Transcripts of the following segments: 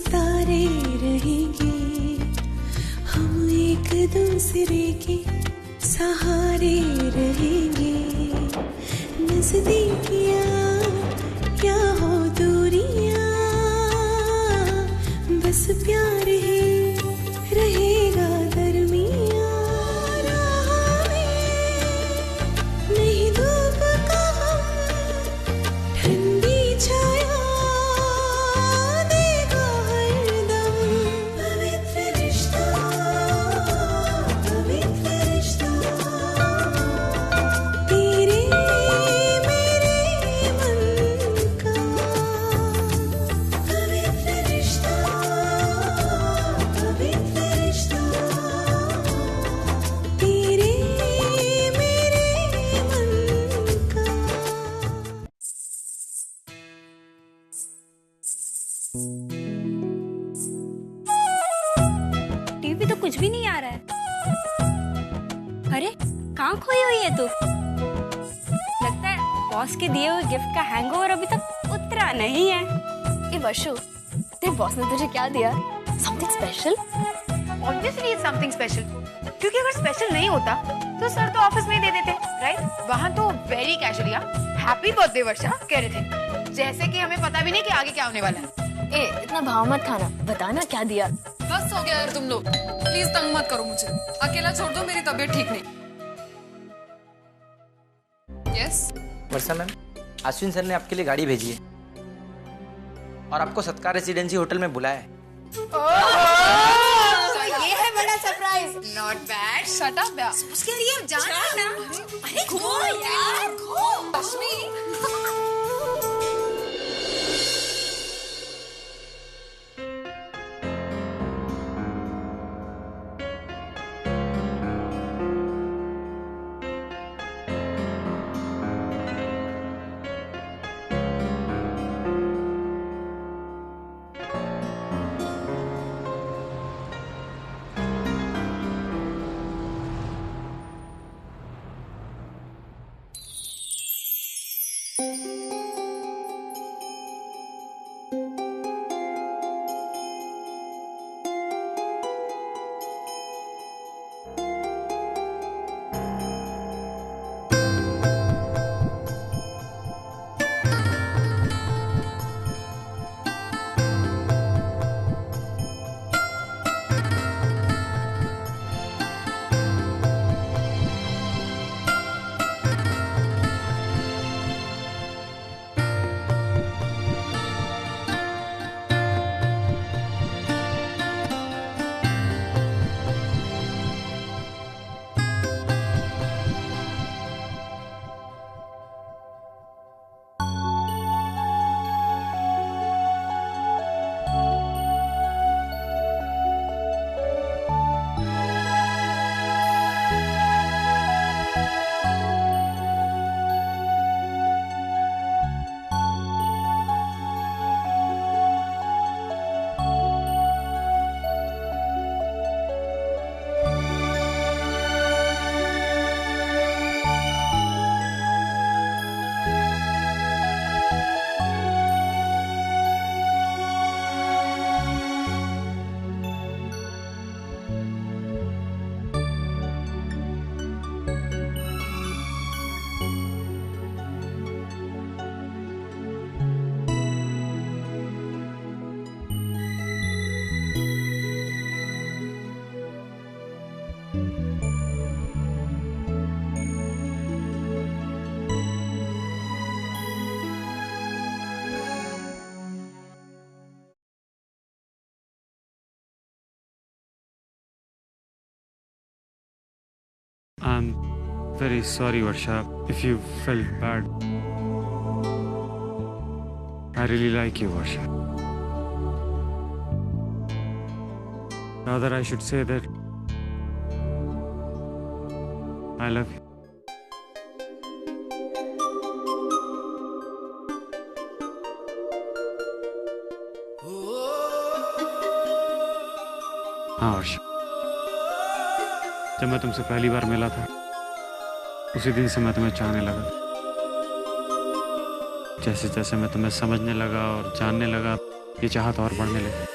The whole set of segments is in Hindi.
सितारे रहेंगे, हम एक दूसरे के सहारे रहेंगे। नजदीकियाँ क्या हो दूरियाँ, बस प्यार ही रहेगा दरमियाँ। राह में नहीं धूप का ठंडी छाया देगा हरदम। पवित्र रिश्ता, पवित्र रिश्ता, तेरे मेरे मन का। पवित्र रिश्ता, पवित्र रिश्ता, तेरे मेरे मन का। टीवी तो कुछ भी नहीं आ रहा है। अरे कहाँ खोई हुई है तू? लगता है बॉस के दिए हुए गिफ्ट का हैंगओवर अभी तक उतरा नहीं है। ए वर्षु, तेरे बॉस ने तुझे क्या दिया? Something special? Obviously it's something special, क्योंकि अगर स्पेशल नहीं होता तो सर तो ऑफिस में ही दे देते, राइट? वहाँ तो वेरी कैजुअली हैप्पी बर्थडे वर्षा कह रहे थे, जैसे कि हमें पता भी नहीं कि आगे क्या होने वाला है। ए इतना भाव मत खाना, बताना क्या दिया। बस हो गया यार तुम लोग, प्लीज तंग मत करो मुझे, अकेला छोड़ दो, मेरी तबीयत ठीक नहीं। यस वर्षा मैम, अश्विन सर ने आपके लिए गाड़ी भेजी है और आपको सत्कार रेसिडेंसी होटल में बुलाया है। ये है बड़ा surprise. Not bad. Shut up यार, उसके लिए जाना ना। अरे घूमो यार, घूमो। रश्मि I'm very sorry, Varsha, if you felt bad. I really like you, Varsha. Rather, I should say that I love you. हाँ वर्षा, जब मैं तुमसे पहली बार मिला था उसी दिन से मैं तुम्हें चाहने लगा। जैसे जैसे मैं तुम्हें समझने लगा और जानने लगा, ये चाहत और बढ़ने लगी।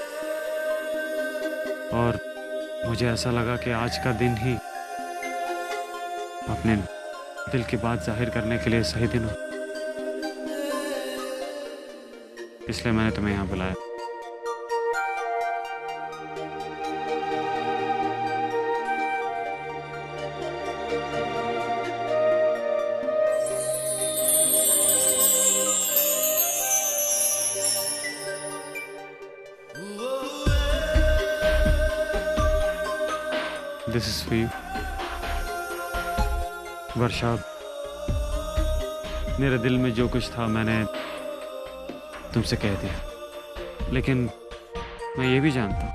और मुझे ऐसा लगा कि आज का दिन ही अपने दिल की बात जाहिर करने के लिए सही दिन हो, इसलिए मैंने तुम्हें यहाँ बुलाया। This is for you. वर्षा, मेरे दिल में जो कुछ था मैंने तुमसे कह दिया, लेकिन मैं ये भी जानता हूँ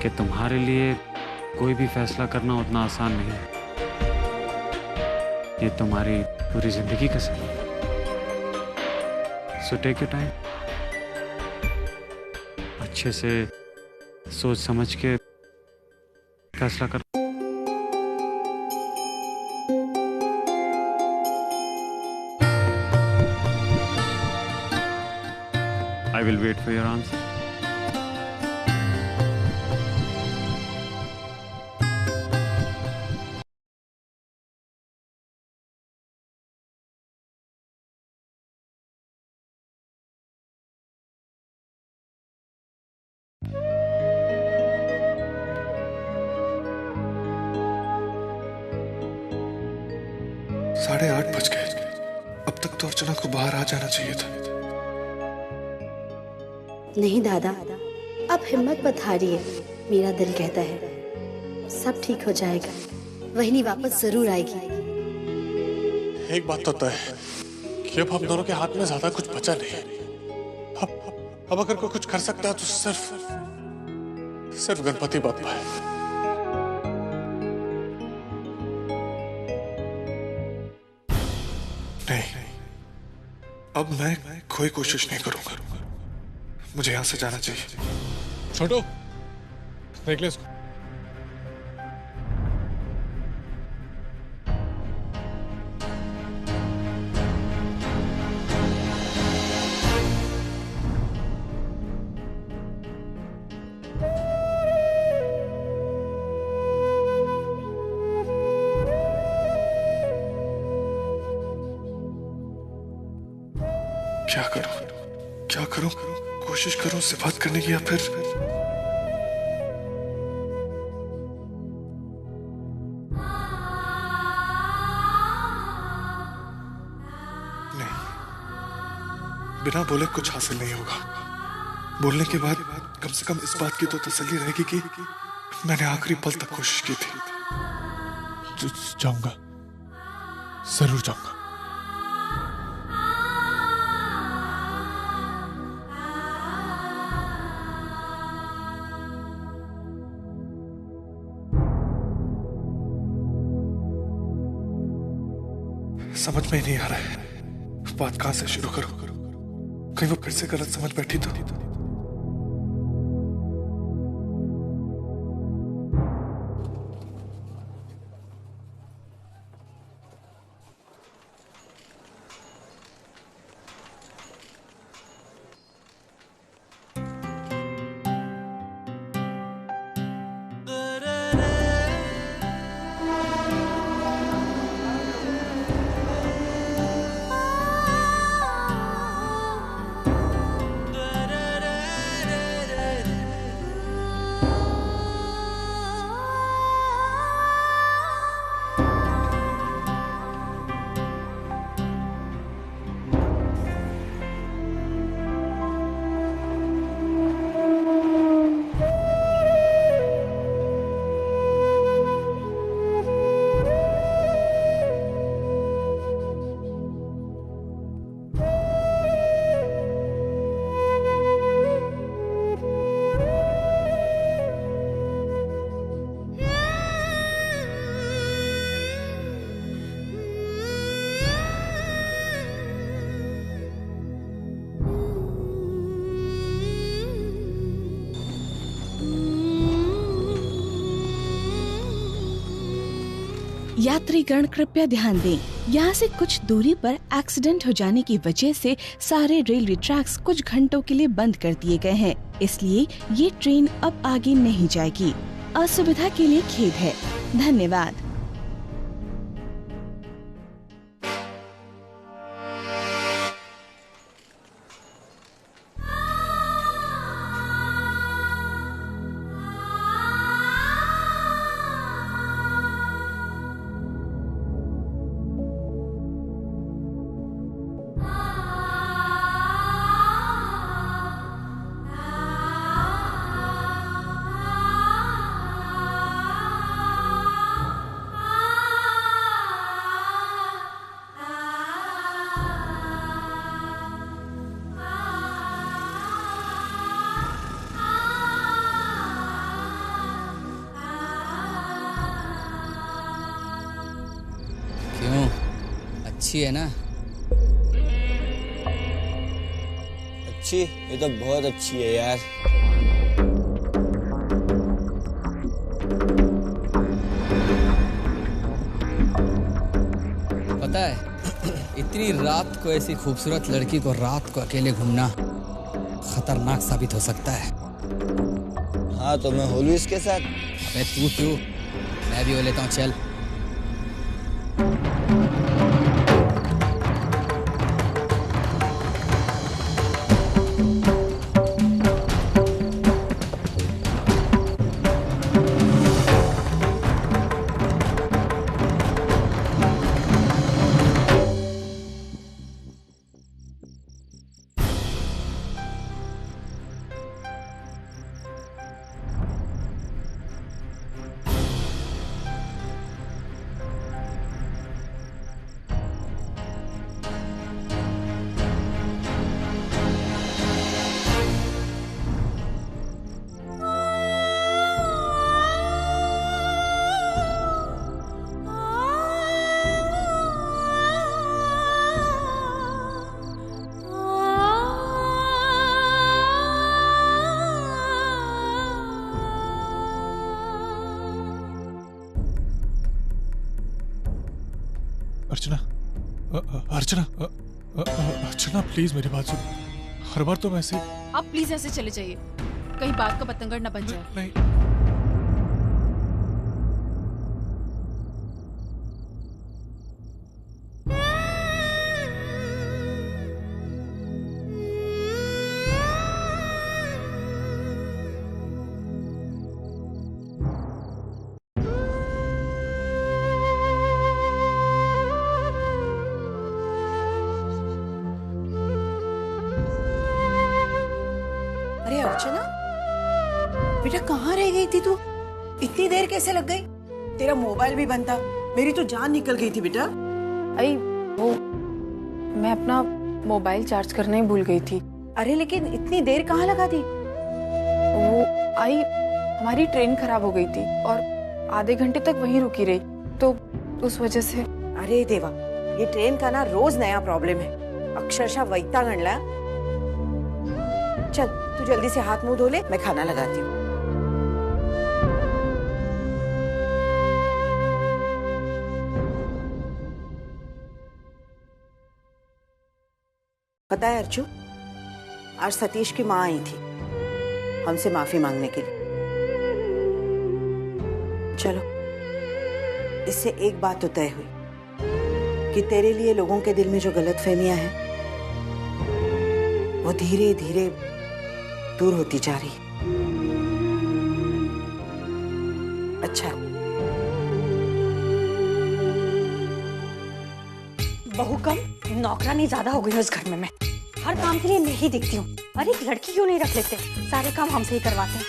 कि तुम्हारे लिए कोई भी फैसला करना उतना आसान नहीं है। ये तुम्हारी पूरी जिंदगी का सवाल है। सो टेक योर टाइम, अच्छे से सोच समझ के फैसला कर। I will wait for your answer. साढ़े 8 बज गए। अब तक तो अर्चना को बाहर आ जाना चाहिए था। नहीं दादा, अब हिम्मत मत हारिए। मेरा दिल कहता है सब ठीक हो जाएगा, वही वापस जरूर आएगी। एक बात तो तय है कि अब हम दोनों के हाथ में ज्यादा कुछ बचा नहीं। अब अगर कोई कुछ कर सकता है तो सिर्फ गणपति बाप्पा है। नहीं, अब मैं कोई कोशिश नहीं करूंगा। मुझे यहां से जाना चाहिए। छोटू, देख ले इसको। क्या करूं? कोशिश करूं उससे बात करने की, या फिर नहीं, बिना बोले कुछ हासिल नहीं होगा। बोलने के बाद कम से कम इस बात की तो तसल्ली रहेगी कि मैंने आखिरी पल तक कोशिश की थी। जाऊंगा, जरूर जाऊंगा। समझ में ही नहीं आ रहा है बात कहां से शुरू करूं। कहीं वो फिर से गलत समझ बैठी तो। यात्रीगण कृपया ध्यान दें, यहाँ से कुछ दूरी पर एक्सीडेंट हो जाने की वजह से सारे रेलवे ट्रैक्स कुछ घंटों के लिए बंद कर दिए गए हैं, इसलिए ये ट्रेन अब आगे नहीं जाएगी। असुविधा के लिए खेद है। धन्यवाद। अच्छी है ना? अच्छी? ये तो बहुत अच्छी है यार। पता है इतनी रात को ऐसी खूबसूरत लड़की को रात को अकेले घूमना खतरनाक साबित हो सकता है। हाँ तो मैं हो लूँ इसके साथ। अबे तू क्यों, मैं भी हो लेता हूँ, चल। अर्चना, अर्चना, अर्चना प्लीज मेरी बात सुन। हर बार तो वैसे। आप प्लीज ऐसे चले जाइए, कहीं बात का पतंगड़ न बन जाए। नहीं। अरे अर्चना, बेटा कहाँ रह गई थी तू? इतनी देर कैसे लग गई? तेरा मोबाइल भी बंद था, मेरी तो जान निकल गई थी बेटा। आई वो मैं अपना मोबाइल चार्ज करना ही भूल गई थी। अरे लेकिन इतनी देर कहाँ लगा दी? वो आई हमारी ट्रेन खराब हो गई थी और आधे घंटे तक वहीं रुकी रही, तो उस वजह से। अरे देवा, ये ट्रेन का ना रोज नया प्रॉब्लम है, अक्षरशः वैताग आणला। चल तू जल्दी से हाथ मुंह धो ले, मैं खाना लगाती हूँ। पता है अर्जु, आज सतीश की माँ आई थी हमसे माफी मांगने के लिए। चलो, इससे एक बात तो तय हुई कि तेरे लिए लोगों के दिल में जो गलतफहमियां हैं वो धीरे धीरे दूर होती जा रही है। अच्छा, बहू कम नौकरानी ज्यादा हो गई उस घर में। मैं हर काम के लिए मैं ही दिखती हूँ। अरे एक लड़की क्यों नहीं रख लेते? सारे काम हमसे ही करवाते हैं।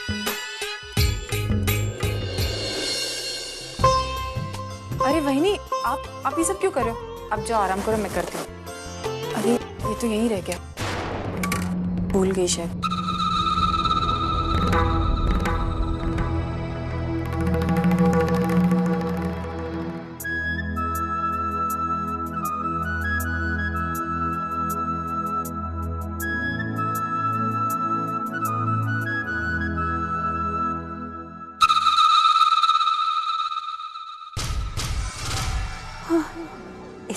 अरे वहीनी, आप ये सब क्यों कर रहे हो? अब जाओ आराम करो, मैं करती हूँ। अरे ये तो यहीं रह गया, भूल गई शायद।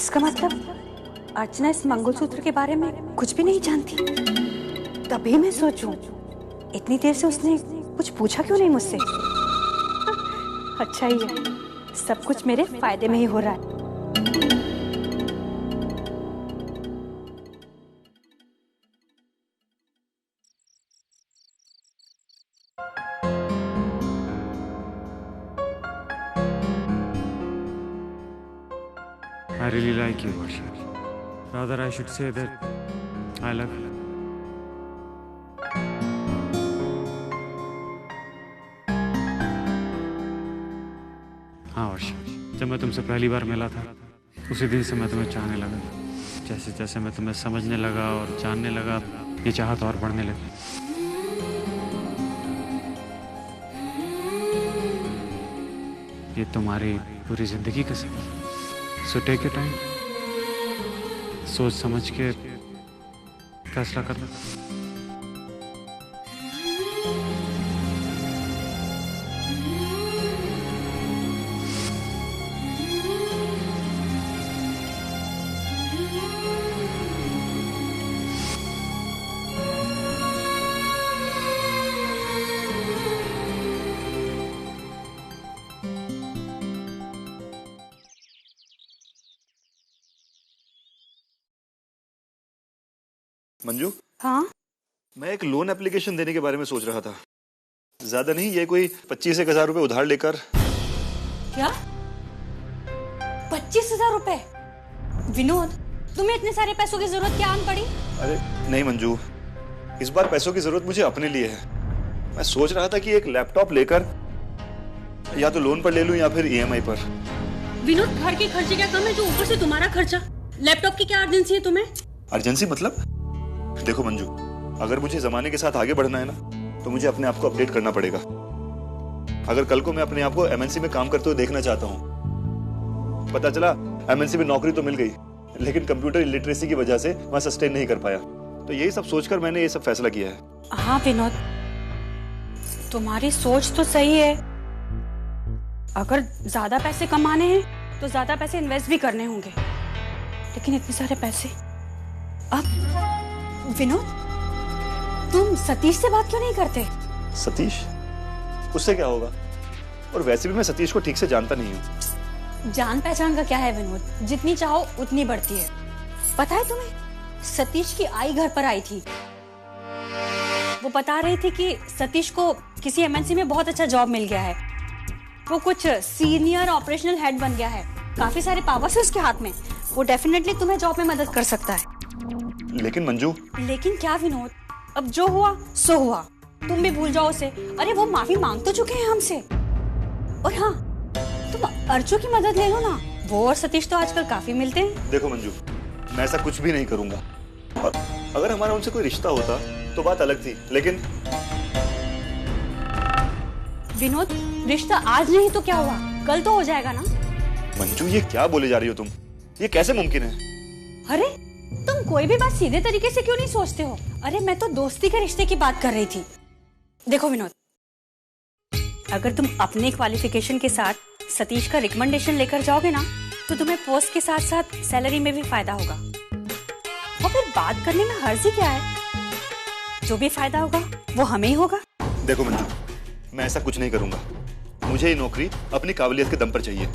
इसका मतलब अर्चना इस मंगलसूत्र के बारे में कुछ भी नहीं जानती। तभी मैं सोचूं, इतनी देर से उसने कुछ पूछा क्यों नहीं मुझसे? अच्छा ही है, सब कुछ मेरे फायदे में ही हो रहा है। I really like you, Varsha. Rather, I should say that I love you. हाँ वर्षा, जब मैं तुमसे पहली बार मिला था उसी दिन से मैं तुम्हें चाहने लगा। जैसे जैसे मैं तुम्हें समझने लगा और जानने लगा, ये चाहत और बढ़ने लगी। ये तुम्हारी पूरी जिंदगी का सफर है। सो टेक योर टाइम, सोच समझ के फैसला करना। मंजू, हाँ? मैं एक लोन एप्लीकेशन देने के बारे में सोच रहा था। ज्यादा नहीं, ये कोई 25,000 रुपए उधार लेकर। क्या? 25,000 रुपए? विनोद, तुम्हें इतने सारे पैसों की जरूरत क्या आन पड़ी? अरे नहीं मंजू, इस बार पैसों की जरूरत मुझे अपने लिए है। मैं सोच रहा था कि एक लैपटॉप लेकर या तो लोन पर ले लूं या फिर EMI पर। विनोद, घर के खर्चे क्या कम है जो ऊपर से तुम्हारा खर्चा? लैपटॉप की क्या अर्जेंसी है तुम्हें? अर्जेंसी मतलब? देखो मंजू, अगर मुझे जमाने के साथ आगे बढ़ना है ना, तो मुझे अपने आप को अपडेट करना पड़ेगा। अगर कल को मैं अपने आप को MNC में काम करते हुए देखना चाहता हूँ, पता चला MNC में नौकरी तो मिल गई, लेकिन कंप्यूटर इलिटरेसी की वजह से मैं सस्टेन नहीं कर पाया, तो यही सब सोचकर मैंने ये सब फैसला किया है। हाँ विनोद, तुम्हारी सोच तो सही है। अगर ज्यादा पैसे कमाने हैं तो ज्यादा पैसे इन्वेस्ट भी करने होंगे, लेकिन इतने सारे पैसे अब। विनोद, तुम सतीश से बात क्यों नहीं करते? सतीश? उससे क्या होगा? और वैसे भी मैं सतीश को ठीक से जानता नहीं हूँ। जान पहचान का क्या है विनोद, जितनी चाहो उतनी बढ़ती है। पता है तुम्हें, सतीश की आई घर पर आई थी। वो बता रही थी कि सतीश को किसी MNC में बहुत अच्छा जॉब मिल गया है। वो कुछ सीनियर ऑपरेशनल हेड बन गया है, काफी सारे पावर्स है उसके हाथ में। वो डेफिनेटली तुम्हें जॉब में मदद कर सकता है। लेकिन मंजू। लेकिन क्या विनोद, अब जो हुआ सो हुआ, तुम भी भूल जाओ उसे। अरे वो माफी मांग तो चुके हैं हमसे। और हाँ, तुम अर्चो की मदद ले लो ना, वो और सतीश तो आजकल काफी मिलते हैं। देखो मंजू, मैं ऐसा कुछ भी नहीं करूंगा, और अगर हमारा उनसे कोई रिश्ता होता तो बात अलग थी, लेकिन विनोद, रिश्ता आज नहीं तो क्या हुआ, कल तो हो जाएगा ना। मंजू, ये क्या बोले जा रही हो तुम? ये कैसे मुमकिन है? अरे तुम कोई भी बात सीधे तरीके से क्यों नहीं सोचते हो? अरे मैं तो दोस्ती के रिश्ते की बात कर रही थी। देखो विनोद, अगर तुम अपने क्वालिफिकेशन के साथ सतीश का रिकमेंडेशन लेकर जाओगे ना, तो तुम्हें पोस्ट के साथ साथ सैलरी में भी फायदा होगा। और फिर बात करने में हर्जी क्या है? जो भी फायदा होगा वो हमें ही होगा। देखो मंजू, मैं ऐसा कुछ नहीं करूंगा। मुझे ये नौकरी अपनी काबिलियत के दम पर चाहिए,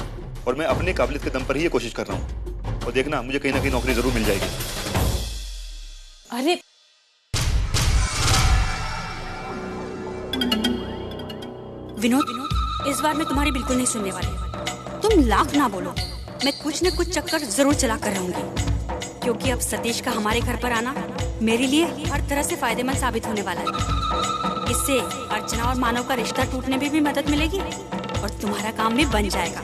और मैं अपनी काबिलियत के दम पर ही ये कोशिश कर रहा हूँ। और देखना, मुझे कहीं ना कहीं नौकरी जरूर मिल जाएगी। अरे विनोद, इस बार मैं तुम्हारी बिल्कुल नहीं सुनने वाली। तुम लाख ना बोलो, मैं कुछ न कुछ चक्कर जरूर चला कर रहूंगी, क्योंकि अब सतीश का हमारे घर पर आना मेरे लिए हर तरह से फायदेमंद साबित होने वाला है। इससे अर्चना और मानव का रिश्ता टूटने में भी मदद मिलेगी और तुम्हारा काम भी बन जाएगा।